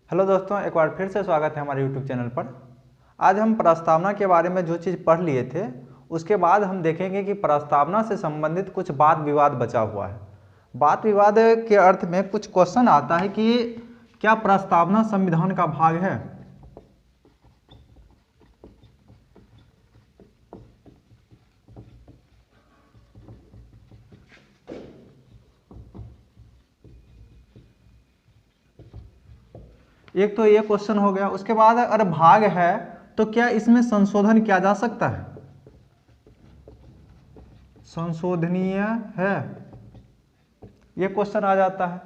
Hello दोस्तों, एक बार फिर से स्वागत है हमारे यूट्यूब चैनल पर। आज हम प्रस्तावना के बारे में जो चीज़ पढ़ लिए थे उसके बाद हम देखेंगे कि प्रस्तावना से संबंधित कुछ वाद विवाद बचा हुआ है। वाद विवाद के अर्थ में कुछ क्वेश्चन आता है कि क्या प्रस्तावना संविधान का भाग है। एक तो ये क्वेश्चन हो गया। उसके बाद अगर भाग है तो क्या इसमें संशोधन किया जा सकता है, संशोधनीय है, ये क्वेश्चन आ जाता है।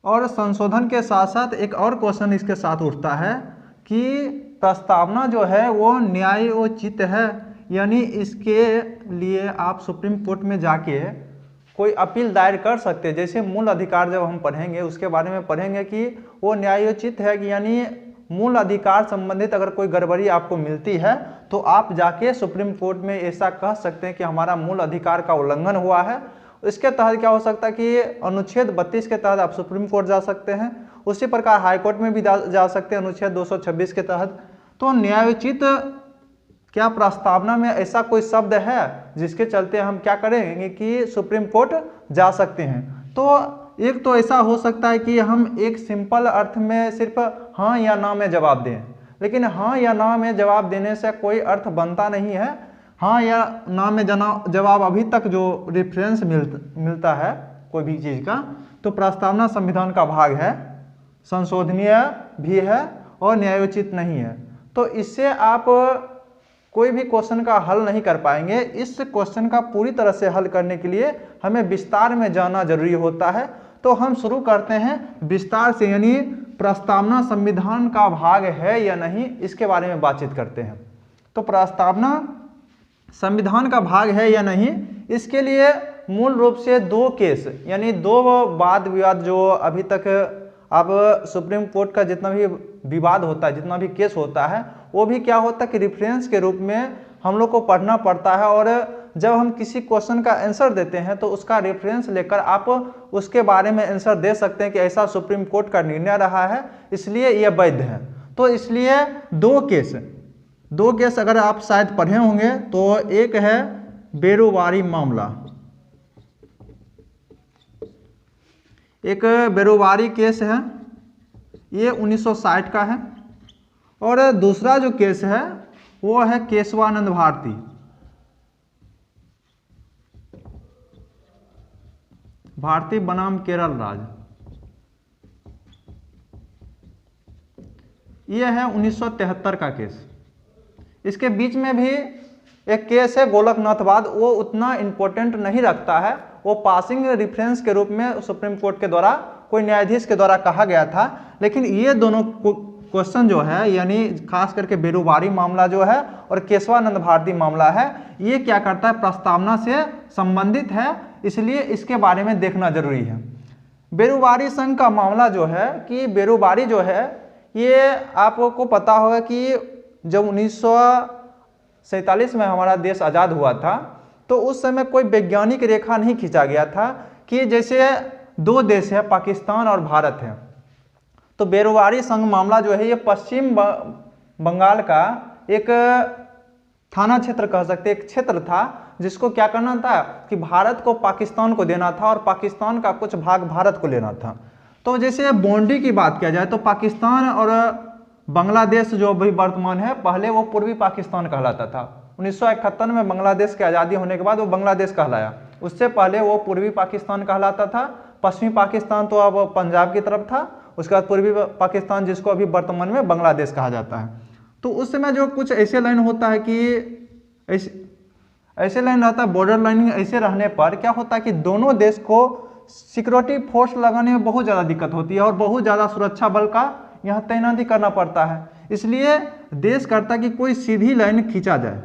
और संशोधन के साथ साथ एक और क्वेश्चन इसके साथ उठता है कि प्रस्तावना जो है वो न्यायोचित है, यानी इसके लिए आप सुप्रीम कोर्ट में जाके कोई अपील दायर कर सकते हैं। जैसे मूल अधिकार जब हम पढ़ेंगे उसके बारे में पढ़ेंगे कि वो न्यायोचित है कि यानी मूल अधिकार संबंधित अगर कोई गड़बड़ी आपको मिलती है तो आप जाके सुप्रीम कोर्ट में ऐसा कह सकते हैं कि हमारा मूल अधिकार का उल्लंघन हुआ है। इसके तहत क्या हो सकता है कि अनुच्छेद 32 के तहत आप सुप्रीम कोर्ट जा सकते हैं। उसी प्रकार हाई कोर्ट में भी जा सकते हैं अनुच्छेद 226 के तहत। तो न्यायोचित क्या प्रस्तावना में ऐसा कोई शब्द है जिसके चलते हम क्या करेंगे कि सुप्रीम कोर्ट जा सकते हैं। तो एक तो ऐसा हो सकता है कि हम एक सिंपल अर्थ में सिर्फ हाँ या ना में जवाब दें, लेकिन हाँ या ना में जवाब देने से कोई अर्थ बनता नहीं है। हाँ या ना में जवाब अभी तक जो रेफरेंस मिलता है कोई भी चीज़ का, तो प्रस्तावना संविधान का भाग है, संशोधनीय भी है और न्यायोचित नहीं है। तो इससे आप कोई भी क्वेश्चन का हल नहीं कर पाएंगे। इस क्वेश्चन का पूरी तरह से हल करने के लिए हमें विस्तार में जाना जरूरी होता है। तो हम शुरू करते हैं विस्तार से, यानी प्रस्तावना संविधान का भाग है या नहीं इसके बारे में बातचीत करते हैं। तो प्रस्तावना संविधान का भाग है या नहीं, इसके लिए मूल रूप से दो केस यानी दो वाद विवाद जो अभी तक अब सुप्रीम कोर्ट का जितना भी विवाद होता है, जितना भी केस होता है, वो भी क्या होता है कि रेफरेंस के रूप में हम लोग को पढ़ना पड़ता है। और जब हम किसी क्वेश्चन का आंसर देते हैं तो उसका रेफरेंस लेकर आप उसके बारे में आंसर दे सकते हैं कि ऐसा सुप्रीम कोर्ट का निर्णय रहा है, इसलिए यह वैध है। तो इसलिए दो केस अगर आप शायद पढ़े होंगे तो एक है बेरोबारी मामला, एक बेरोबारी केस है, ये 1960 का है। और दूसरा जो केस है वो है केशवानंद भारती, भारती बनाम केरल राज्य, ये है 1973 का केस। इसके बीच में भी एक केस है गोलकनाथवाद, वो उतना इंपॉर्टेंट नहीं रखता है, वो पासिंग रेफरेंस के रूप में सुप्रीम कोर्ट के द्वारा कोई न्यायाधीश के द्वारा कहा गया था। लेकिन ये दोनों क्वेश्चन जो है यानी खास करके बेरोबारी मामला जो है और केशवानंद भारती मामला है, ये क्या करता है प्रस्तावना से संबंधित है, इसलिए इसके बारे में देखना जरूरी है। बेरोबारी संघ का मामला जो है कि बेरोबारी जो है ये आपको पता होगा कि जब 1947 में हमारा देश आज़ाद हुआ था तो उस समय कोई वैज्ञानिक रेखा नहीं खींचा गया था कि जैसे दो देश है पाकिस्तान और भारत है। तो बेरोबारी संघ मामला जो है ये पश्चिम बंगाल का एक थाना क्षेत्र कह सकते, एक क्षेत्र था जिसको क्या करना था कि भारत को पाकिस्तान को देना था और पाकिस्तान का कुछ भाग भारत को लेना था। तो जैसे बाउंड्री की बात किया जाए तो पाकिस्तान और बांग्लादेश जो अभी वर्तमान है, पहले वो पूर्वी पाकिस्तान कहलाता था। 1971 में बांग्लादेश की आज़ादी होने के बाद वो बांग्लादेश कहलाया, उससे पहले वो पूर्वी पाकिस्तान कहलाता था। पश्चिमी पाकिस्तान तो अब पंजाब की तरफ था, उसके बाद पूर्वी पाकिस्तान जिसको अभी वर्तमान में बांग्लादेश कहा जाता है। तो उस समय जो कुछ ऐसे लाइन होता है कि ऐसे लाइन रहता है, बॉर्डर लाइन ऐसे रहने पर क्या होता है कि दोनों देश को सिक्योरिटी फोर्स लगाने में बहुत ज़्यादा दिक्कत होती है और बहुत ज़्यादा सुरक्षा बल का यहाँ तैनाती करना पड़ता है। इसलिए देश करता है कि कोई सीधी लाइन खींचा जाए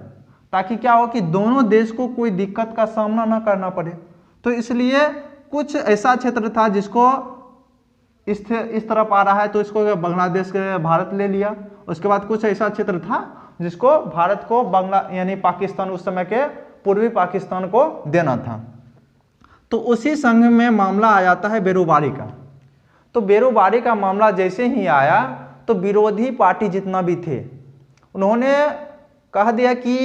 ताकि क्या हो कि दोनों देश को कोई दिक्कत का सामना ना करना पड़े। तो इसलिए कुछ ऐसा क्षेत्र था जिसको इस तरफ आ रहा है तो इसको बांग्लादेश के भारत ले लिया। उसके बाद कुछ ऐसा क्षेत्र था जिसको भारत को यानी पाकिस्तान उस समय के पूर्वी पाकिस्तान को देना था। तो उसी संघ में मामला आ जाता है बेरोबारी का। तो बेरोजगारी का मामला जैसे ही आया तो विरोधी पार्टी जितना भी थे उन्होंने कह दिया कि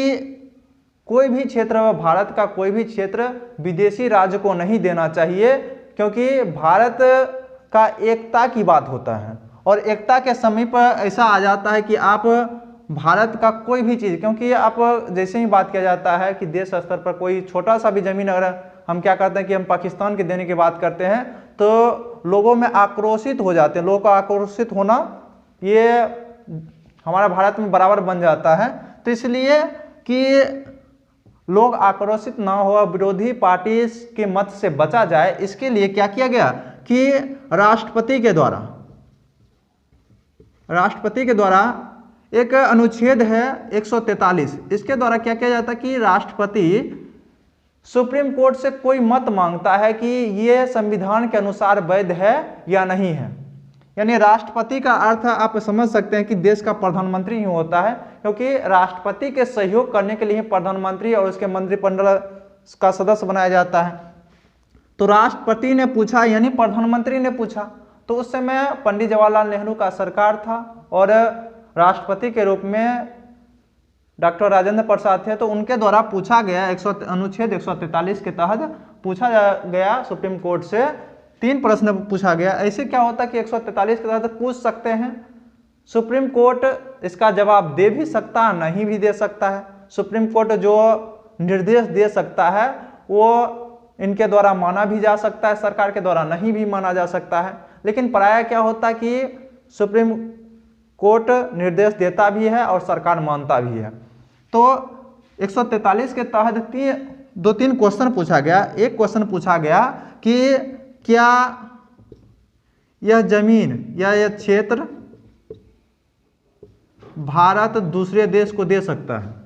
कोई भी क्षेत्र, भारत का कोई भी क्षेत्र विदेशी राज्य को नहीं देना चाहिए, क्योंकि भारत का एकता की बात होता है और एकता के समीप ऐसा आ जाता है कि आप भारत का कोई भी चीज़, क्योंकि आप जैसे ही बात किया जाता है कि देश स्तर पर कोई छोटा सा भी जमीन अगर हम क्या करते हैं कि हम पाकिस्तान के देने की बात करते हैं तो लोगों में आक्रोशित हो जाते हैं। लोगों का आक्रोशित होना ये हमारा भारत में बराबर बन जाता है। तो इसलिए कि लोग आक्रोशित ना हो, विरोधी पार्टी के मत से बचा जाए, इसके लिए क्या किया गया कि राष्ट्रपति के द्वारा एक अनुच्छेद है 143, इसके द्वारा क्या किया जाता है कि राष्ट्रपति सुप्रीम कोर्ट से कोई मत मांगता है कि ये संविधान के अनुसार वैध है या नहीं है। यानी राष्ट्रपति का अर्थ आप समझ सकते हैं कि देश का प्रधानमंत्री ही होता है, क्योंकि राष्ट्रपति के सहयोग करने के लिए प्रधानमंत्री और उसके मंत्रिमंडल का सदस्य बनाया जाता है। तो राष्ट्रपति ने पूछा यानी प्रधानमंत्री ने पूछा, तो उस समय पंडित जवाहरलाल नेहरू का सरकार था और राष्ट्रपति के रूप में डॉक्टर राजेंद्र प्रसाद थे। तो उनके द्वारा पूछा गया अनुच्छेद 143 के तहत पूछा गया सुप्रीम कोर्ट से 3 प्रश्न पूछा गया। ऐसे क्या होता है कि 143 के तहत पूछ सकते हैं, सुप्रीम कोर्ट इसका जवाब दे भी सकता है, नहीं भी दे सकता है। सुप्रीम कोर्ट जो निर्देश दे सकता है वो इनके द्वारा माना भी जा सकता है, सरकार के द्वारा नहीं भी माना जा सकता है। लेकिन प्रायः क्या होता है कि सुप्रीम कोर्ट निर्देश देता भी है और सरकार मानता भी है। तो 143 के तहत 2-3 क्वेश्चन पूछा गया। एक क्वेश्चन पूछा गया कि क्या यह जमीन या यह क्षेत्र भारत दूसरे देश को दे सकता है।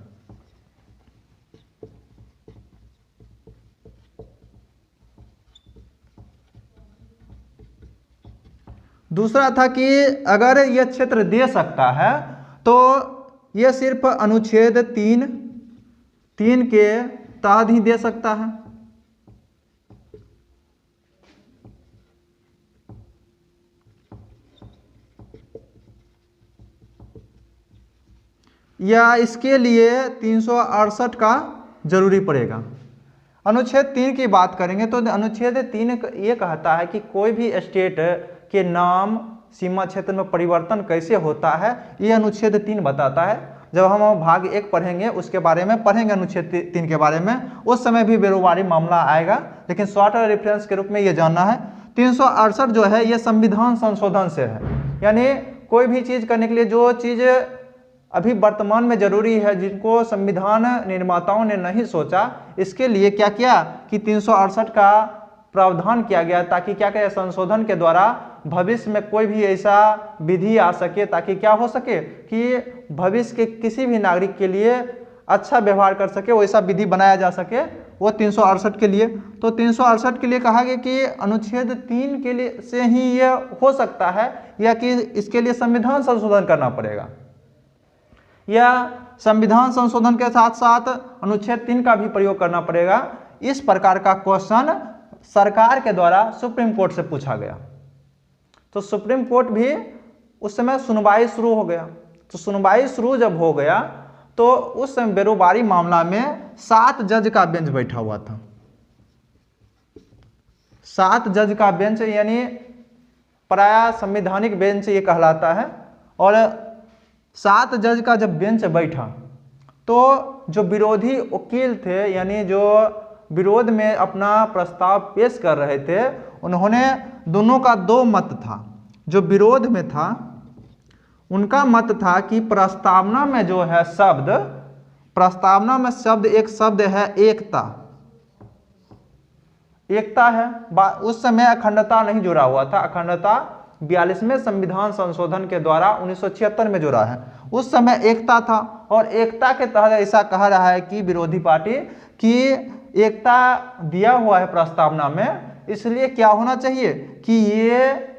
दूसरा था कि अगर यह क्षेत्र दे सकता है तो यह सिर्फ अनुच्छेद 3 के तहत ही दे सकता है। या इसके लिए 368 का जरूरी पड़ेगा। अनुच्छेद 3 की बात करेंगे तो अनुच्छेद 3 ये कहता है कि कोई भी स्टेट के नाम सीमा क्षेत्र में परिवर्तन कैसे होता है, ये अनुच्छेद 3 बताता है। जब हम भाग 1 पढ़ेंगे उसके बारे में पढ़ेंगे अनुच्छेद 3 के बारे में, उस समय भी बेरोजगारी मामला आएगा, लेकिन शॉर्ट रेफरेंस के रूप में ये जानना है। 368 जो है ये संविधान संशोधन से है, यानी कोई भी चीज़ करने के लिए जो चीज़ अभी वर्तमान में जरूरी है, जिनको संविधान निर्माताओं ने नहीं सोचा, इसके लिए क्या किया कि 368 का प्रावधान किया गया, ताकि क्या कहे संशोधन के द्वारा भविष्य में कोई भी ऐसा विधि आ सके, ताकि क्या हो सके कि भविष्य के किसी भी नागरिक के लिए अच्छा व्यवहार कर सके, वैसा विधि बनाया जा सके, वो 368 के लिए। तो 368 के लिए कहा गया कि अनुच्छेद 3 के लिए से ही ये हो सकता है, या कि इसके लिए संविधान संशोधन करना पड़ेगा, या संविधान संशोधन के साथ साथ अनुच्छेद 3 का भी प्रयोग करना पड़ेगा। इस प्रकार का क्वेश्चन सरकार के द्वारा सुप्रीम कोर्ट से पूछा गया। तो सुप्रीम कोर्ट भी उस समय सुनवाई शुरू हो गया। तो सुनवाई शुरू जब हो गया तो उस समय बेरोजगारी मामला में 7 जज का बेंच बैठा हुआ था। 7 जज का बेंच यानी प्राय संवैधानिक बेंच ये कहलाता है। और 7 जज का जब बेंच बैठा तो जो विरोधी वकील थे, यानी जो विरोध में अपना प्रस्ताव पेश कर रहे थे, उन्होंने दोनों का 2 मत था। जो विरोध में था उनका मत था कि प्रस्तावना में जो है शब्द, प्रस्तावना में शब्द एक शब्द है एकता, एकता है। उस समय अखंडता नहीं जुड़ा हुआ था, अखंडता 42वें संविधान संशोधन के द्वारा 1976 में जुड़ा है। उस समय एकता था और एकता के तहत ऐसा कहा रहा है कि विरोधी पार्टी कि एकता दिया हुआ है प्रस्तावना में, इसलिए क्या होना चाहिए कि ये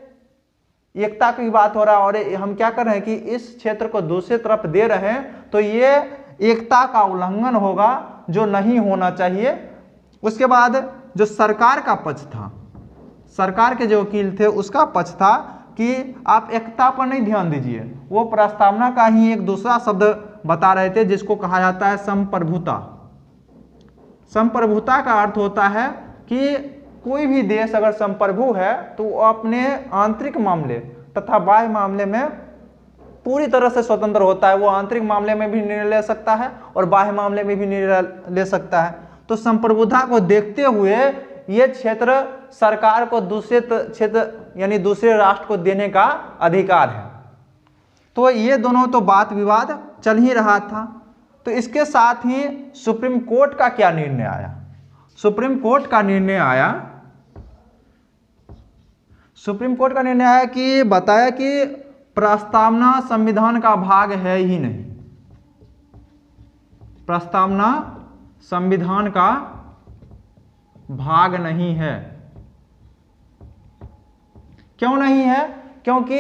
एकता की बात हो रहा है और हम क्या कर रहे हैं कि इस क्षेत्र को दूसरी तरफ दे रहे हैं, तो ये एकता का उल्लंघन होगा जो नहीं होना चाहिए। उसके बाद जो सरकार का पक्ष था, सरकार के जो वकील थे उसका पक्ष था कि आप एकता पर नहीं ध्यान दीजिए, वो प्रस्तावना का ही एक दूसरा शब्द बता रहे थे जिसको कहा जाता है संप्रभुता। संप्रभुता का अर्थ होता है कि कोई भी देश अगर संप्रभु है तो वो अपने आंतरिक मामले तथा बाह्य मामले में पूरी तरह से स्वतंत्र होता है। वो आंतरिक मामले में भी निर्णय ले सकता है और बाह्य मामले में भी निर्णय ले सकता है। तो संप्रभुता को देखते हुए ये क्षेत्र सरकार को दूसरे क्षेत्र यानी दूसरे राष्ट्र को देने का अधिकार है। तो ये दोनों तो बात विवाद चल ही रहा था। तो इसके साथ ही सुप्रीम कोर्ट का क्या निर्णय आया? सुप्रीम कोर्ट का निर्णय आया कि बताया कि प्रस्तावना संविधान का भाग है ही नहीं। प्रस्तावना संविधान का भाग नहीं है। क्यों नहीं है? क्योंकि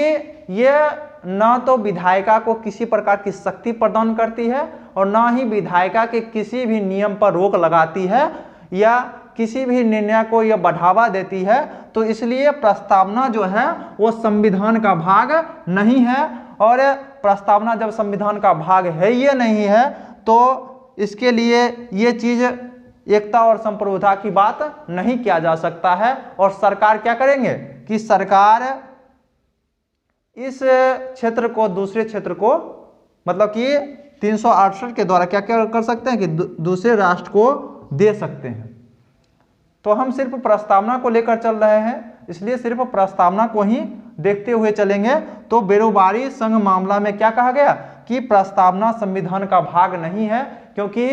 यह ना तो विधायिका को किसी प्रकार की शक्ति प्रदान करती है और ना ही विधायिका के किसी भी नियम पर रोक लगाती है या किसी भी निर्णय को यह बढ़ावा देती है। तो इसलिए प्रस्तावना जो है वो संविधान का भाग नहीं है। और प्रस्तावना जब संविधान का भाग है ये नहीं है तो इसके लिए ये चीज एकता और संप्रभुता की बात नहीं किया जा सकता है। और सरकार क्या करेंगे कि सरकार इस क्षेत्र को दूसरे क्षेत्र को मतलब कि 368 के द्वारा क्या क्या कर सकते हैं कि दूसरे राष्ट्र को दे सकते हैं। तो हम सिर्फ प्रस्तावना को लेकर चल रहे हैं, इसलिए सिर्फ प्रस्तावना को ही देखते हुए चलेंगे। तो बेरोबारी संघ मामला में क्या कहा गया कि प्रस्तावना संविधान का भाग नहीं है, क्योंकि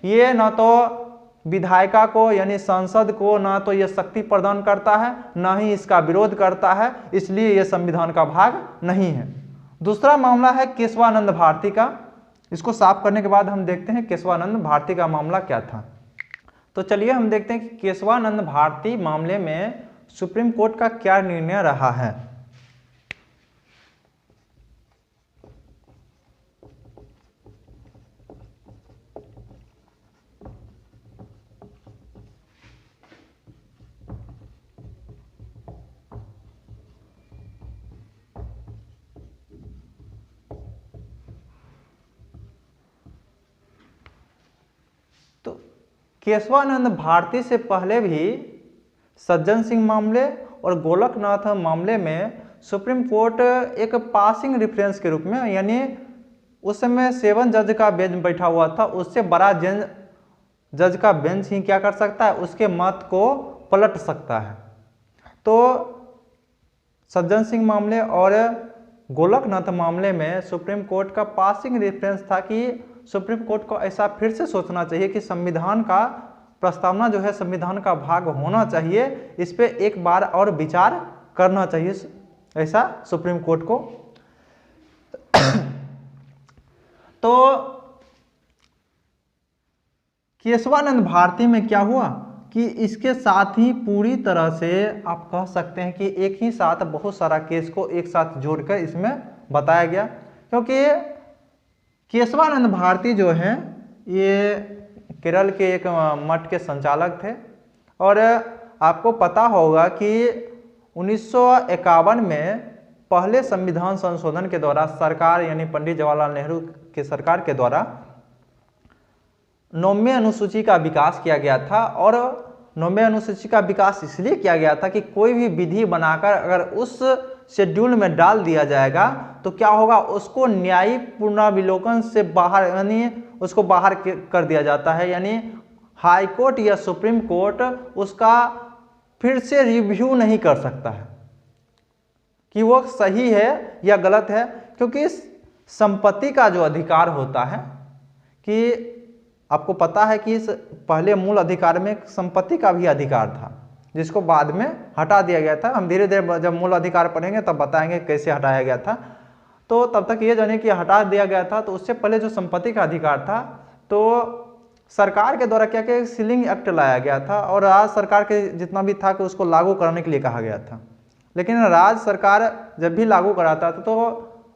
ये न तो विधायिका को यानी संसद को ना तो यह शक्ति प्रदान करता है ना ही इसका विरोध करता है, इसलिए यह संविधान का भाग नहीं है। दूसरा मामला है केशवानंद भारती का। इसको साफ करने के बाद हम देखते हैं केशवानंद भारती का मामला क्या था। तो चलिए हम देखते हैं कि केशवानंद भारती मामले में सुप्रीम कोर्ट का क्या निर्णय रहा है। केशवानंद भारती से पहले भी सज्जन सिंह मामले और गोलकनाथ मामले में सुप्रीम कोर्ट एक पासिंग रेफरेंस के रूप में, यानी उस समय 7 जज का बेंच बैठा हुआ था, उससे बड़ा जज का बेंच ही क्या कर सकता है, उसके मत को पलट सकता है। तो सज्जन सिंह मामले और गोलकनाथ मामले में सुप्रीम कोर्ट का पासिंग रेफरेंस था कि सुप्रीम कोर्ट को ऐसा फिर से सोचना चाहिए कि संविधान का प्रस्तावना जो है संविधान का भाग होना चाहिए, इस पे एक बार और विचार करना चाहिए, ऐसा सुप्रीम कोर्ट को। तो केशवानंद भारती में क्या हुआ कि इसके साथ ही पूरी तरह से आप कह सकते हैं कि एक ही साथ बहुत सारा केस को एक साथ जोड़कर इसमें बताया गया। क्योंकि केशवानंद भारती जो हैं ये केरल के एक मठ के संचालक थे और आपको पता होगा कि 1951 में पहले संविधान संशोधन के द्वारा सरकार यानी पंडित जवाहरलाल नेहरू के सरकार के द्वारा 9वीं अनुसूची का विकास किया गया था। और 9वीं अनुसूची का विकास इसलिए किया गया था कि कोई भी विधि बनाकर अगर उस शेड्यूल में डाल दिया जाएगा तो क्या होगा, उसको न्यायिक पुनरावलोकन से बाहर यानी उसको बाहर कर दिया जाता है, यानी हाई कोर्ट या सुप्रीम कोर्ट उसका फिर से रिव्यू नहीं कर सकता है कि वो सही है या गलत है। क्योंकि संपत्ति का जो अधिकार होता है कि आपको पता है कि इस पहले मूल अधिकार में संपत्ति का भी अधिकार था जिसको बाद में हटा दिया गया था। हम धीरे धीरे जब मूल अधिकार पढ़ेंगे तब बताएंगे कैसे हटाया गया था। तो तब तक ये जाने कि हटा दिया गया था। तो उससे पहले जो संपत्ति का अधिकार था तो सरकार के द्वारा क्या क्या सीलिंग एक्ट लाया गया था और राज्य सरकार के जितना भी था कि उसको लागू करने के लिए कहा गया था। लेकिन राज्य सरकार जब भी लागू कराता था तो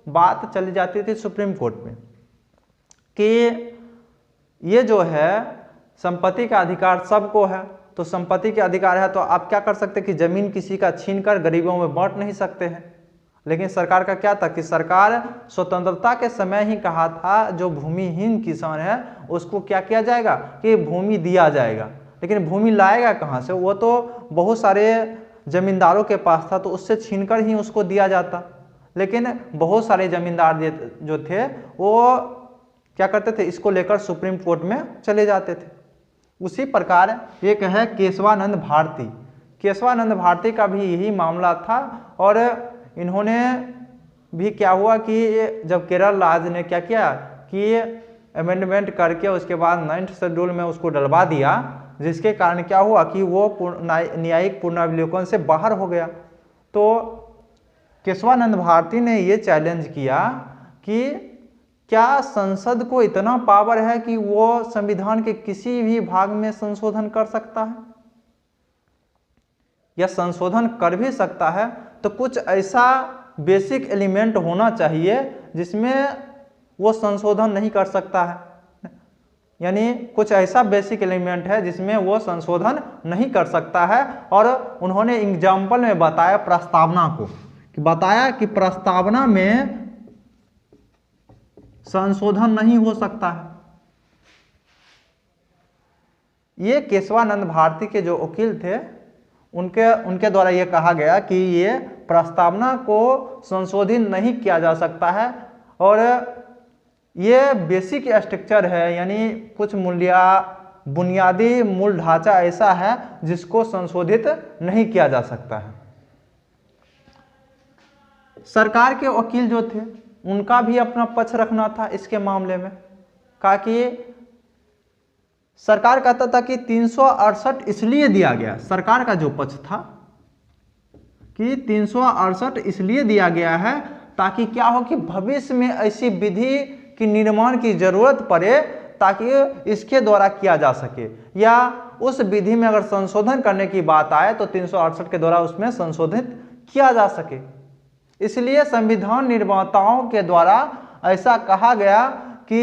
बात चली जाती थी सुप्रीम कोर्ट में कि ये जो है संपत्ति का अधिकार सबको है तो संपत्ति के अधिकार है, तो आप क्या कर सकते कि जमीन किसी का छीन कर गरीबों में बांट नहीं सकते हैं। लेकिन सरकार का क्या था कि सरकार स्वतंत्रता के समय ही कहा था जो भूमिहीन किसान है उसको क्या किया जाएगा कि भूमि दिया जाएगा। लेकिन भूमि लाएगा कहाँ से, वो तो बहुत सारे जमींदारों के पास था, तो उससे छीनकर ही उसको दिया जाता। लेकिन बहुत सारे जमींदार जो थे वो क्या करते थे, इसको लेकर सुप्रीम कोर्ट में चले जाते थे। उसी प्रकार एक है केशवानंद भारती। केशवानंद भारती का भी यही मामला था, और इन्होंने भी क्या हुआ कि जब केरल राज्य ने क्या किया कि अमेंडमेंट करके उसके बाद 9th शेड्यूल में उसको डलवा दिया, जिसके कारण क्या हुआ कि वो न्यायिक पुनर्विलोकन से बाहर हो गया। तो केशवानंद भारती ने ये चैलेंज किया कि क्या संसद को इतना पावर है कि वो संविधान के किसी भी भाग में संशोधन कर सकता है, या संशोधन कर भी सकता है तो कुछ ऐसा बेसिक एलिमेंट होना चाहिए जिसमें वो संशोधन नहीं कर सकता है। यानी कुछ ऐसा बेसिक एलिमेंट है जिसमें वो संशोधन नहीं कर सकता है। और उन्होंने एग्जाम्पल में बताया प्रस्तावना को, कि बताया कि प्रस्तावना में संशोधन नहीं हो सकता है। ये केशवानंद भारती के जो वकील थे उनके द्वारा ये कहा गया कि ये प्रस्तावना को संशोधित नहीं किया जा सकता है, और ये बेसिक स्ट्रक्चर है, यानी कुछ बुनियादी मूल ढांचा ऐसा है जिसको संशोधित नहीं किया जा सकता है। सरकार के वकील जो थे उनका भी अपना पक्ष रखना था इसके मामले में। कहा कि सरकार कहता था कि 368 इसलिए दिया गया, सरकार का जो पक्ष था कि 368 इसलिए दिया गया है ताकि क्या हो कि भविष्य में ऐसी विधि की निर्माण की जरूरत पड़े ताकि इसके द्वारा किया जा सके, या उस विधि में अगर संशोधन करने की बात आए तो 368 के द्वारा उसमें संशोधित किया जा सके। इसलिए संविधान निर्माताओं के द्वारा ऐसा कहा गया कि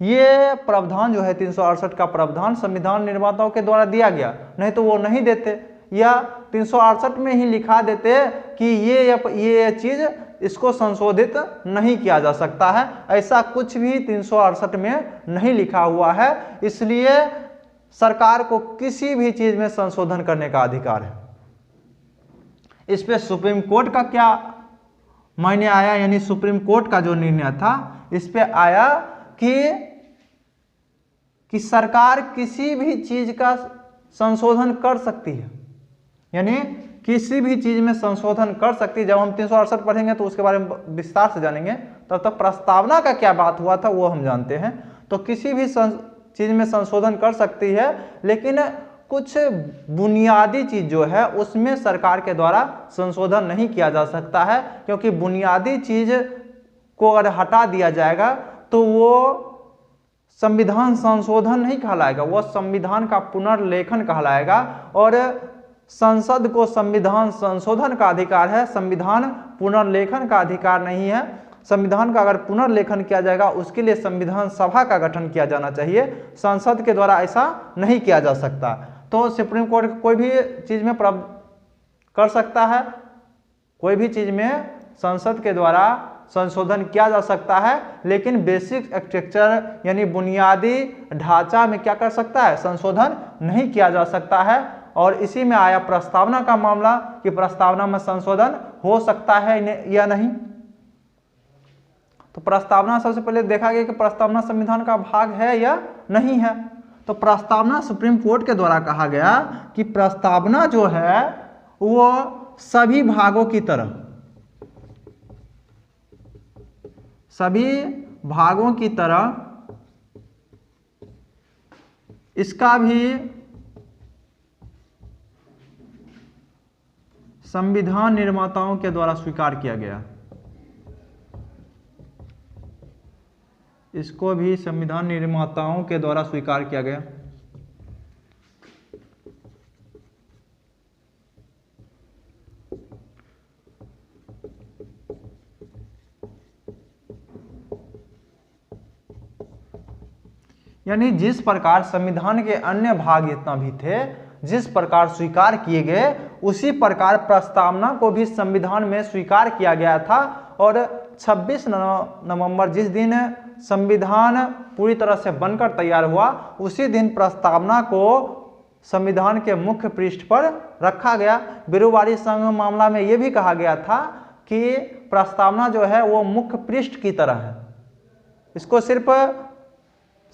ये प्रावधान जो है 368 का प्रावधान संविधान निर्माताओं के द्वारा दिया गया, नहीं तो वो नहीं देते, या 368 में ही लिखा देते कि ये चीज इसको संशोधित नहीं किया जा सकता है। ऐसा कुछ भी 368 में नहीं लिखा हुआ है। इसलिए सरकार को किसी भी चीज में संशोधन करने का अधिकार है। इस पे सुप्रीम कोर्ट का क्या मायने आया, यानी सुप्रीम कोर्ट का जो निर्णय था इस पे आया कि सरकार किसी भी चीज का संशोधन कर सकती है, यानी किसी भी चीज में संशोधन कर सकती है। जब हम 368 पढ़ेंगे तो उसके बारे में विस्तार से जानेंगे, तब तक प्रस्तावना का क्या बात हुआ था वो हम जानते हैं। तो किसी भी चीज में संशोधन कर सकती है, लेकिन कुछ बुनियादी चीज जो है उसमें सरकार के द्वारा संशोधन नहीं किया जा सकता है, क्योंकि बुनियादी चीज को अगर हटा दिया जाएगा तो वो संविधान संशोधन नहीं कहलाएगा, वो संविधान का पुनर्लेखन कहलाएगा। और संसद को संविधान संशोधन का अधिकार है, संविधान पुनर्लेखन का अधिकार नहीं है। संविधान का अगर पुनर्लेखन किया जाएगा उसके लिए संविधान सभा का गठन किया जाना चाहिए, संसद के द्वारा ऐसा नहीं किया जा सकता। तो सुप्रीम कोर्ट कोई भी चीज में कर सकता है, कोई भी चीज में संसद के द्वारा संशोधन किया जा सकता है, लेकिन बेसिक स्ट्रक्चर यानी बुनियादी ढांचा में क्या कर सकता है, संशोधन नहीं किया जा सकता है। और इसी में आया प्रस्तावना का मामला कि प्रस्तावना में संशोधन हो सकता है या नहीं। तो प्रस्तावना सबसे पहले देखा गया कि प्रस्तावना संविधान का भाग है या नहीं है। तो प्रस्तावना सुप्रीम कोर्ट के द्वारा कहा गया कि प्रस्तावना जो है वो सभी भागों की तरह, सभी भागों की तरह इसका भी संविधान निर्माताओं के द्वारा स्वीकार किया गया, इसको भी संविधान निर्माताओं के द्वारा स्वीकार किया गया। यानी जिस प्रकार संविधान के अन्य भाग जितना भी थे, जिस प्रकार स्वीकार किए गए, उसी प्रकार प्रस्तावना को भी संविधान में स्वीकार किया गया था। और 26 नवंबर जिस दिन संविधान पूरी तरह से बनकर तैयार हुआ, उसी दिन प्रस्तावना को संविधान के मुख्य पृष्ठ पर रखा गया। बेरुवारी संघ मामला में यह भी कहा गया था कि प्रस्तावना जो है वो मुख्य पृष्ठ की तरह है। इसको सिर्फ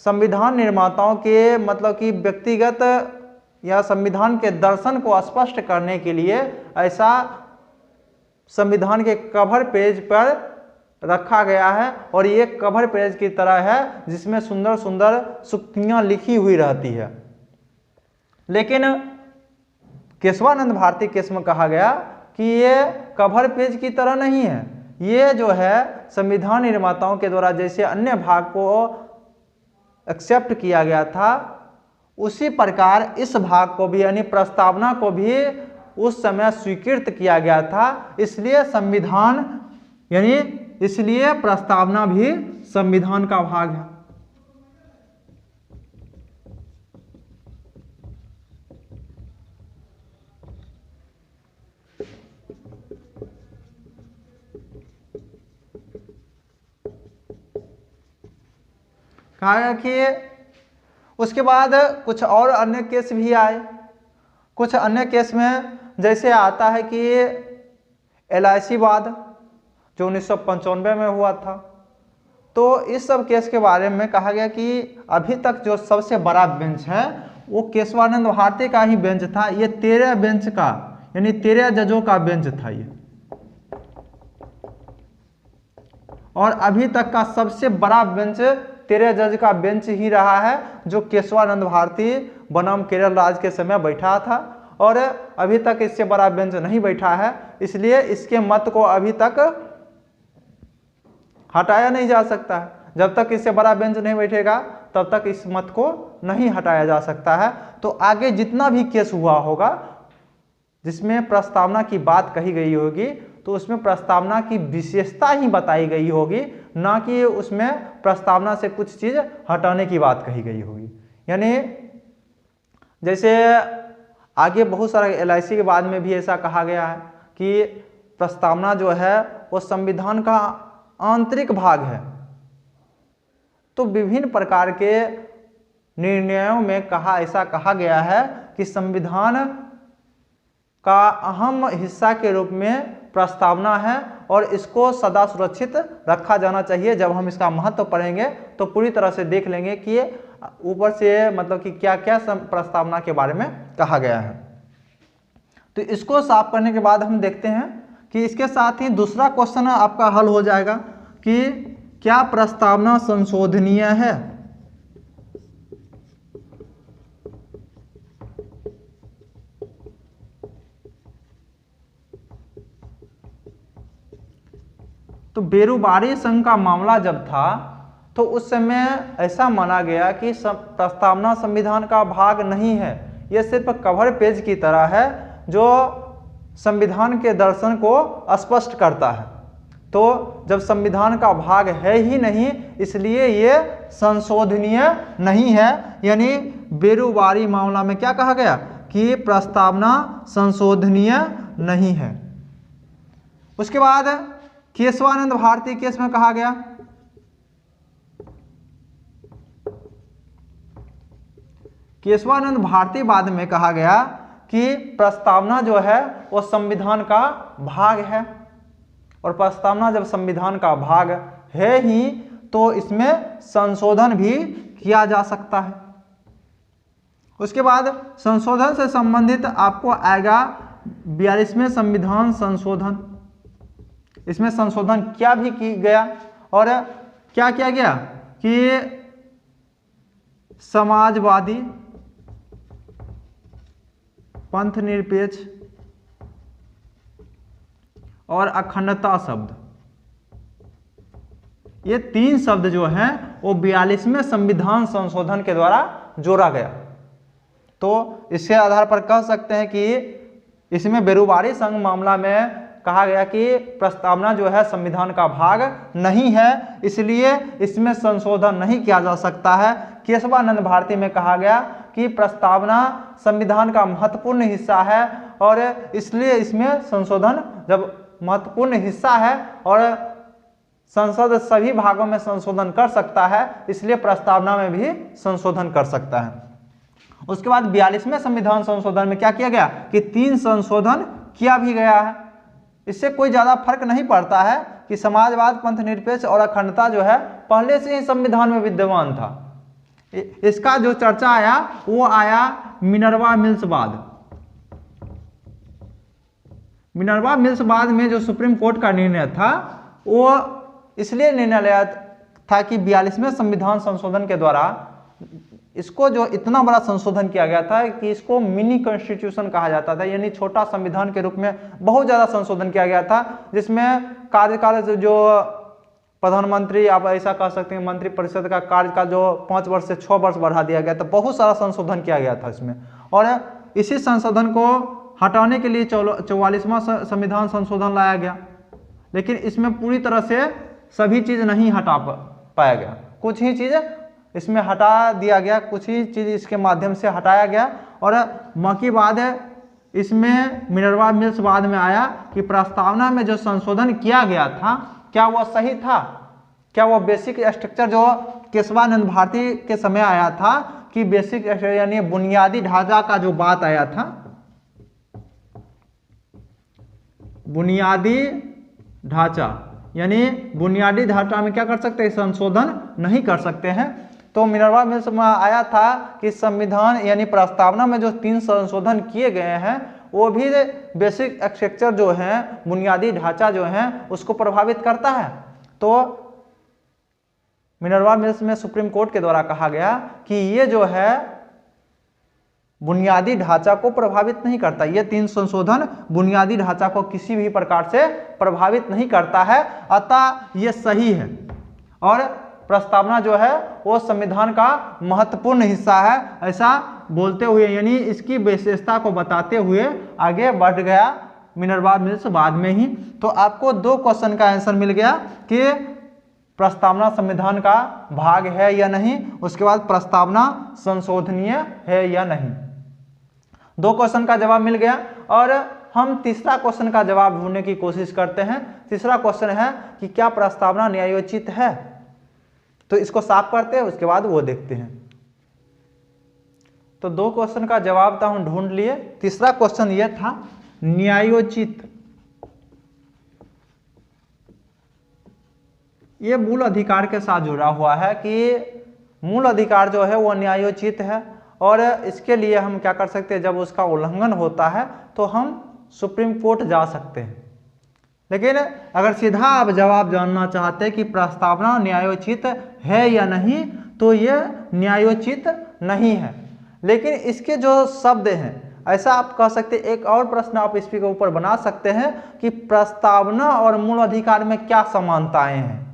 संविधान निर्माताओं के मतलब कि व्यक्तिगत या संविधान के दर्शन को स्पष्ट करने के लिए ऐसा संविधान के कवर पेज पर रखा गया है। और ये कवर पेज की तरह है जिसमें सुंदर सुंदर सूक्तियां लिखी हुई रहती है। लेकिन केशवानंद भारती केस में कहा गया कि ये कवर पेज की तरह नहीं है, ये जो है संविधान निर्माताओं के द्वारा जैसे अन्य भाग को एक्सेप्ट किया गया था, उसी प्रकार इस भाग को भी यानी प्रस्तावना को भी उस समय स्वीकृत किया गया था। इसलिए संविधान यानी इसलिए प्रस्तावना भी संविधान का भाग है। कहा गया कि उसके बाद कुछ और अन्य केस भी आए। कुछ अन्य केस में जैसे आता है कि LIC वाद जो 1995 में हुआ था, तो इस सब केस के बारे में कहा गया कि अभी तक जो सबसे बड़ा बेंच है वो केशवानंद भारती का ही बेंच था। ये 13 बेंच का यानी 13 जजों का बेंच था ये। और अभी तक का सबसे बड़ा बेंच 13 जज का बेंच ही रहा है जो केशवानंद भारती बनाम केरल राज्य के समय बैठा था। और अभी तक इससे बड़ा बेंच नहीं बैठा है, इसलिए इसके मत को अभी तक हटाया नहीं जा सकता है। जब तक इससे बड़ा बेंच नहीं बैठेगा तब तक इस मत को नहीं हटाया जा सकता है। तो आगे जितना भी केस हुआ होगा जिसमें प्रस्तावना की बात कही गई होगी, तो उसमें प्रस्तावना की विशेषता ही बताई गई होगी, ना कि उसमें प्रस्तावना से कुछ चीज हटाने की बात कही गई होगी। यानी जैसे आगे बहुत सारा LIC के बाद में भी ऐसा कहा गया है कि प्रस्तावना जो है वो संविधान का आंतरिक भाग है। तो विभिन्न प्रकार के निर्णयों में ऐसा कहा गया है कि संविधान का अहम हिस्सा के रूप में प्रस्तावना है और इसको सदा सुरक्षित रखा जाना चाहिए। जब हम इसका महत्व पढ़ेंगे तो पूरी तरह से देख लेंगे कि ऊपर से मतलब कि क्या क्या प्रस्तावना के बारे में कहा गया है। तो इसको साफ करने के बाद हम देखते हैं कि इसके साथ ही दूसरा क्वेश्चन आपका हल हो जाएगा कि क्या प्रस्तावना संशोधनीय है। तो बेरुवारी संघ का मामला जब था तो उस समय ऐसा माना गया कि प्रस्तावना संविधान का भाग नहीं है, यह सिर्फ कवर पेज की तरह है जो संविधान के दर्शन को स्पष्ट करता है। तो जब संविधान का भाग है ही नहीं, इसलिए ये संशोधनीय नहीं है। यानी बेरुवारी मामला में क्या कहा गया कि प्रस्तावना संशोधनीय नहीं है। उसके बाद केशवानंद भारती केस में कहा गया केशवानंद भारती बाद में कहा गया कि प्रस्तावना जो है वो संविधान का भाग है, और प्रस्तावना जब संविधान का भाग है ही तो इसमें संशोधन भी किया जा सकता है। उसके बाद संशोधन से संबंधित आपको आएगा 42वें संविधान संशोधन। इसमें संशोधन क्या भी की गया और क्या किया गया कि समाजवादी, पंथ निरपेक्ष और अखंडता शब्द, ये 3 शब्द जो हैं वो 42वें संविधान संशोधन के द्वारा जोड़ा गया। तो इसके आधार पर कह सकते हैं कि इसमें बेरुवारी संघ मामला में कहा गया कि प्रस्तावना जो है संविधान का भाग नहीं है, इसलिए इसमें संशोधन नहीं किया जा सकता है। केशवानंद भारती में कहा गया कि प्रस्तावना संविधान का महत्वपूर्ण हिस्सा है और इसलिए इसमें संशोधन, जब महत्वपूर्ण हिस्सा है और संसद सभी भागों में संशोधन कर सकता है, इसलिए प्रस्तावना में भी संशोधन कर सकता है। उसके बाद 42वें संविधान संशोधन में क्या किया गया कि 3 संशोधन किया भी गया है। इससे कोई ज्यादा फर्क नहीं पड़ता है कि समाजवाद, पंथ निरपेक्ष और अखंडता जो है पहले से ही संविधान में विद्यमान था। इसका जो चर्चा आया वो आया मिनर्वा मिल्स बाद। मिनर्वा मिल्स बाद में जो सुप्रीम कोर्ट का निर्णय था वो इसलिए निर्णय लिया था कि 42वें संविधान संशोधन के द्वारा इसको जो इतना बड़ा संशोधन किया गया था कि इसको मिनी कॉन्स्टिट्यूशन कहा जाता था, यानी छोटा संविधान के रूप में बहुत ज़्यादा संशोधन किया गया था, जिसमें कार्यकाल जो प्रधानमंत्री, आप ऐसा कह सकते हैं मंत्री परिषद का कार्यकाल जो 5 वर्ष से 6 वर्ष बढ़ा दिया गया था। बहुत सारा संशोधन किया गया था इसमें, और इसी संशोधन को हटाने के लिए 44वां संविधान संशोधन लाया गया, लेकिन इसमें पूरी तरह से सभी चीज़ नहीं हटा पाया गया। कुछ ही चीज़ इसमें हटा दिया गया, कुछ ही चीज़ इसके माध्यम से हटाया गया। और बाकी बाद इसमें मिनर्वा मिल्स बाद में आया कि प्रस्तावना में जो संशोधन किया गया था क्या वह सही था, क्या वह बेसिक स्ट्रक्चर जो केशवानंद भारती के समय आया था कि बेसिक स्ट्रक्चर यानी बुनियादी ढांचा का जो बात आया था, बुनियादी ढांचा यानी बुनियादी ढांचा में क्या कर सकते हैं, संशोधन नहीं कर सकते हैं। तो मिनर्वा मिल्स में आया था कि संविधान यानी प्रस्तावना में जो 3 संशोधन किए गए हैं वो भी बेसिक स्ट्रक्चर जो है, बुनियादी ढांचा जो है उसको प्रभावित करता है। तो मिनर्वा मिल्स में सुप्रीम कोर्ट के द्वारा कहा गया कि ये जो है बुनियादी ढांचा को प्रभावित नहीं करता, ये 3 संशोधन बुनियादी ढांचा को किसी भी प्रकार से प्रभावित नहीं करता है, अतः ये सही है और प्रस्तावना जो है वो संविधान का महत्वपूर्ण हिस्सा है, ऐसा बोलते हुए यानी इसकी विशेषता को बताते हुए आगे बढ़ गया मिनर्वा मिल्स बाद में ही। तो आपको 2 क्वेश्चन का आंसर मिल गया कि प्रस्तावना संविधान का भाग है या नहीं, उसके बाद प्रस्तावना संशोधनीय है या नहीं। 2 क्वेश्चन का जवाब मिल गया और हम तीसरा क्वेश्चन का जवाब ढूंढने की कोशिश करते हैं। तीसरा क्वेश्चन है कि क्या प्रस्तावना न्यायोचित है, तो इसको साफ करते हैं, उसके बाद वो देखते हैं। तो 2 क्वेश्चन का जवाब तो हम ढूंढ लिए। तीसरा क्वेश्चन ये था न्यायोचित, ये मूल अधिकार के साथ जुड़ा हुआ है कि मूल अधिकार जो है वो न्यायोचित है और इसके लिए हम क्या कर सकते हैं, जब उसका उल्लंघन होता है तो हम सुप्रीम कोर्ट जा सकते हैं। लेकिन अगर सीधा आप जवाब जानना चाहते हैं कि प्रस्तावना न्यायोचित है या नहीं, तो यह न्यायोचित नहीं है। लेकिन इसके जो शब्द हैं, ऐसा आप कह सकते हैं, एक और प्रश्न आप इसके ऊपर बना सकते हैं कि प्रस्तावना और मूल अधिकार में क्या समानताएं हैं।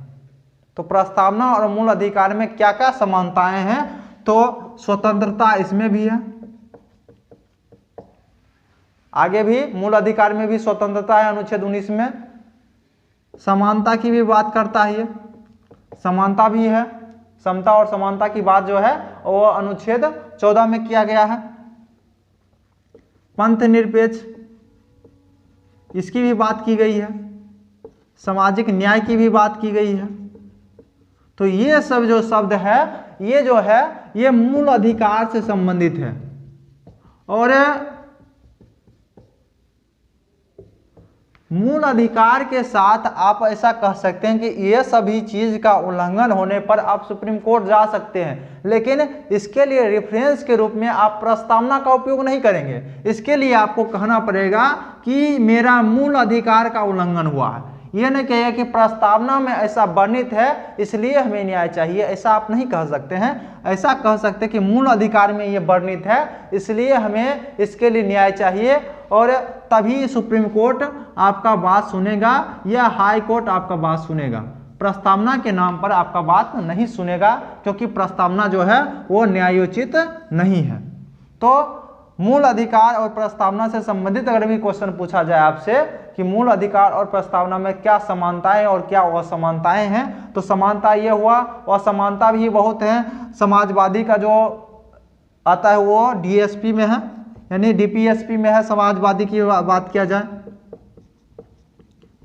तो प्रस्तावना और मूल अधिकार में क्या क्या समानताएं हैं, तो स्वतंत्रता इसमें भी है, आगे भी मूल अधिकार में भी स्वतंत्रता है, अनुच्छेद 19 में समानता की भी बात करता है, ये समानता भी है, समता और समानता की बात जो है वो अनुच्छेद 14 में किया गया है। पंथ निरपेक्ष इसकी भी बात की गई है, सामाजिक न्याय की भी बात की गई है। तो ये सब जो शब्द है ये जो है ये मूल अधिकार से संबंधित है और मूल अधिकार के साथ आप ऐसा कह सकते हैं कि ये सभी चीज का उल्लंघन होने पर आप सुप्रीम कोर्ट जा सकते हैं, लेकिन इसके लिए रेफरेंस के रूप में आप प्रस्तावना का उपयोग नहीं करेंगे। इसके लिए आपको कहना पड़ेगा कि मेरा मूल अधिकार का उल्लंघन हुआ है। यह नहीं कहिए कि प्रस्तावना में ऐसा वर्णित है इसलिए हमें न्याय चाहिए, ऐसा आप नहीं कह सकते हैं। ऐसा कह सकते हैं कि मूल अधिकार में ये वर्णित है इसलिए हमें इसके लिए न्याय चाहिए और तभी सुप्रीम कोर्ट आपका बात सुनेगा या हाई कोर्ट आपका बात सुनेगा। प्रस्तावना के नाम पर आपका बात नहीं सुनेगा क्योंकि प्रस्तावना जो है वो न्यायोचित नहीं है। तो मूल अधिकार और प्रस्तावना से संबंधित अगर भी क्वेश्चन पूछा जाए आपसे कि मूल अधिकार और प्रस्तावना में क्या समानताएं और क्या असमानताएं हैं, तो समानता ये हुआ, असमानता भी बहुत है। समाजवादी का जो आता है वो डीएसपी में है, यानी डीपीएसपी में है। समाजवादी की बात किया जाए,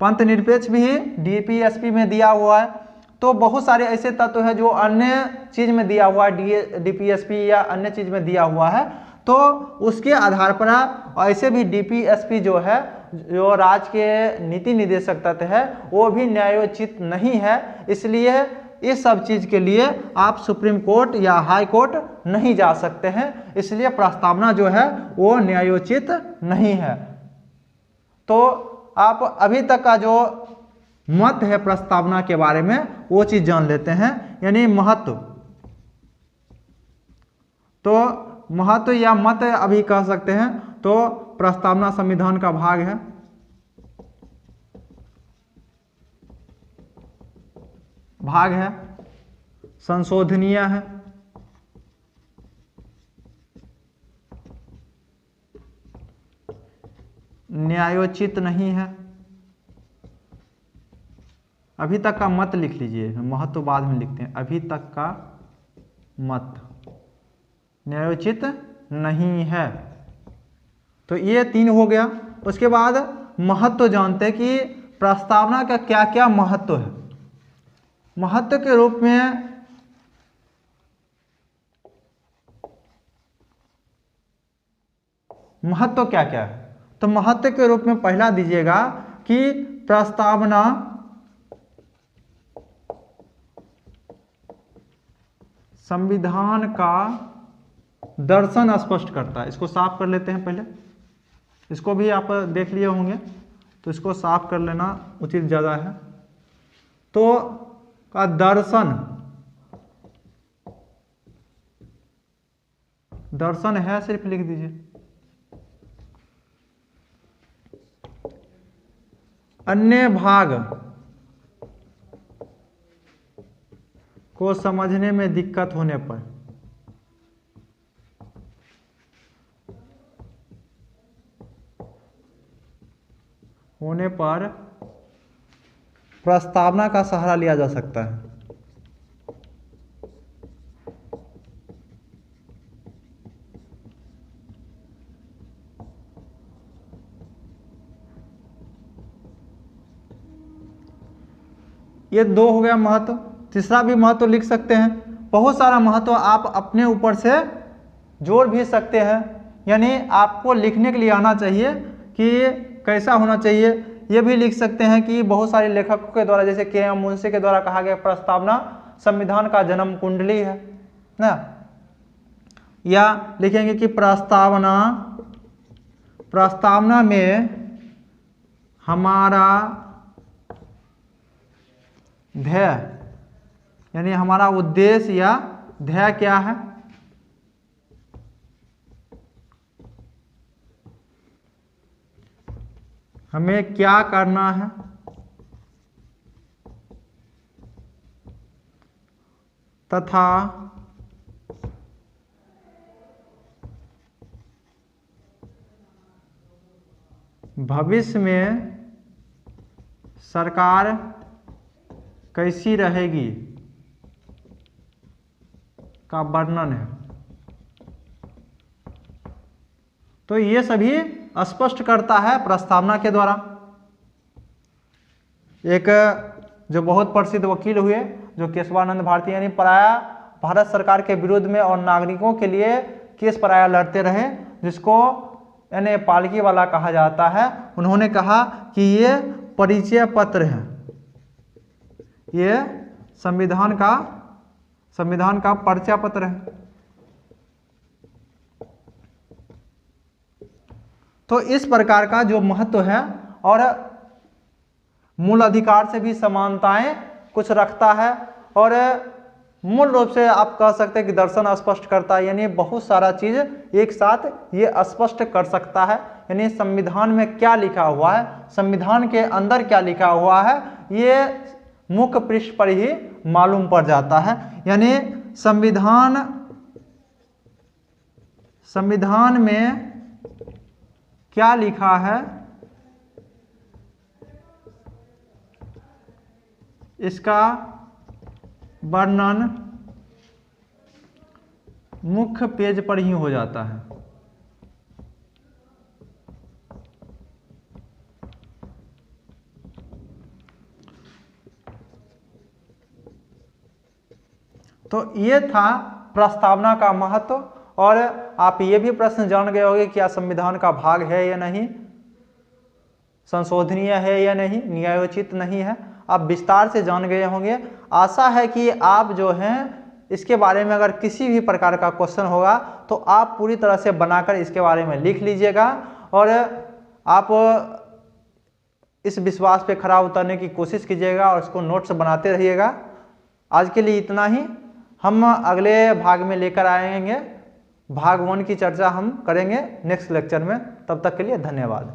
पंथ निरपेक्ष भी डीपीएसपी में दिया हुआ है। तो बहुत सारे ऐसे तत्व है जो अन्य चीज में दिया हुआ है, डीपीएसपी या अन्य चीज में दिया हुआ है, तो उसके आधार पर ऐसे भी डीपीएसपी जो है, जो राज्य के नीति निदेशक तत्व है, वो भी न्यायोचित नहीं है। इसलिए इस सब चीज के लिए आप सुप्रीम कोर्ट या हाई कोर्ट नहीं जा सकते हैं, इसलिए प्रस्तावना जो है वो न्यायोचित नहीं है। तो आप अभी तक का जो मत है प्रस्तावना के बारे में वो चीज जान लेते हैं, यानी महत्व। तो महत्व या मत अभी कह सकते हैं, तो प्रस्तावना संविधान का भाग है। संशोधनीय है, न्यायोचित नहीं है। अभी तक का मत लिख लीजिए, महत्व बाद में लिखते हैं। अभी तक का मत न्यायोचित नहीं है। तो ये 3 हो गया। उसके बाद महत्व जानते हैं कि प्रस्तावना का क्या क्या महत्व है। महत्व के रूप में महत्व क्या क्या है, तो महत्व के रूप में पहला दीजिएगा कि प्रस्तावना संविधान का दर्शन स्पष्ट करता है। इसको साफ कर लेते हैं पहले, इसको भी आप देख लिए होंगे, तो इसको साफ कर लेना उचित ज़्यादा है। तो का दर्शन है, सिर्फ लिख दीजिए। अन्य भाग को समझने में दिक्कत होने पर प्रस्तावना का सहारा लिया जा सकता है। ये 2 हो गया महत्व। तीसरा भी महत्व लिख सकते हैं। बहुत सारा महत्व आप अपने ऊपर से जोड़ भी सकते हैं, यानी आपको लिखने के लिए आना चाहिए कि कैसा होना चाहिए। ये भी लिख सकते हैं कि बहुत सारे लेखकों के द्वारा, जैसे के.एम. मुंशी के द्वारा कहा गया, प्रस्तावना संविधान का जन्म कुंडली है ना। या लिखेंगे कि प्रस्तावना में हमारा ध्येय, यानी हमारा उद्देश्य या ध्येय क्या है। हमें क्या करना है तथा भविष्य में सरकार कैसी रहेगी का वर्णन है। तो ये सभी स्पष्ट करता है प्रस्तावना के द्वारा। एक जो बहुत प्रसिद्ध वकील हुए, जो केशवानंद भारती, यानी पराया भारत सरकार के विरोध में और नागरिकों के लिए केस पराया लड़ते रहे, जिसको यानी पालकी वाला कहा जाता है। उन्होंने कहा कि ये परिचय पत्र है, ये संविधान का परिचय पत्र है। तो इस प्रकार का जो महत्व है, और मूल अधिकार से भी समानताएं कुछ रखता है, और मूल रूप से आप कह सकते हैं कि दर्शन स्पष्ट करता है, यानी बहुत सारा चीज एक साथ ये स्पष्ट कर सकता है। यानी संविधान में क्या लिखा हुआ है, संविधान के अंदर क्या लिखा हुआ है, ये मुख्य पृष्ठ पर ही मालूम पड़ जाता है। यानी संविधान में क्या लिखा है, इसका वर्णन मुख्य पेज पर ही हो जाता है। तो ये था प्रस्तावना का महत्व। और आप ये भी प्रश्न जान गए होंगे क्या संविधान का भाग है या नहीं, संशोधनीय है या नहीं, न्यायोचित नहीं है, आप विस्तार से जान गए होंगे। आशा है कि आप जो हैं इसके बारे में अगर किसी भी प्रकार का क्वेश्चन होगा तो आप पूरी तरह से बनाकर इसके बारे में लिख लीजिएगा और आप इस विश्वास पे खरा उतरने की कोशिश कीजिएगा और इसको नोट्स बनाते रहिएगा। आज के लिए इतना ही, हम अगले भाग में लेकर आएंगे, भाग 1 की चर्चा हम करेंगे नेक्स्ट लेक्चर में। तब तक के लिए धन्यवाद।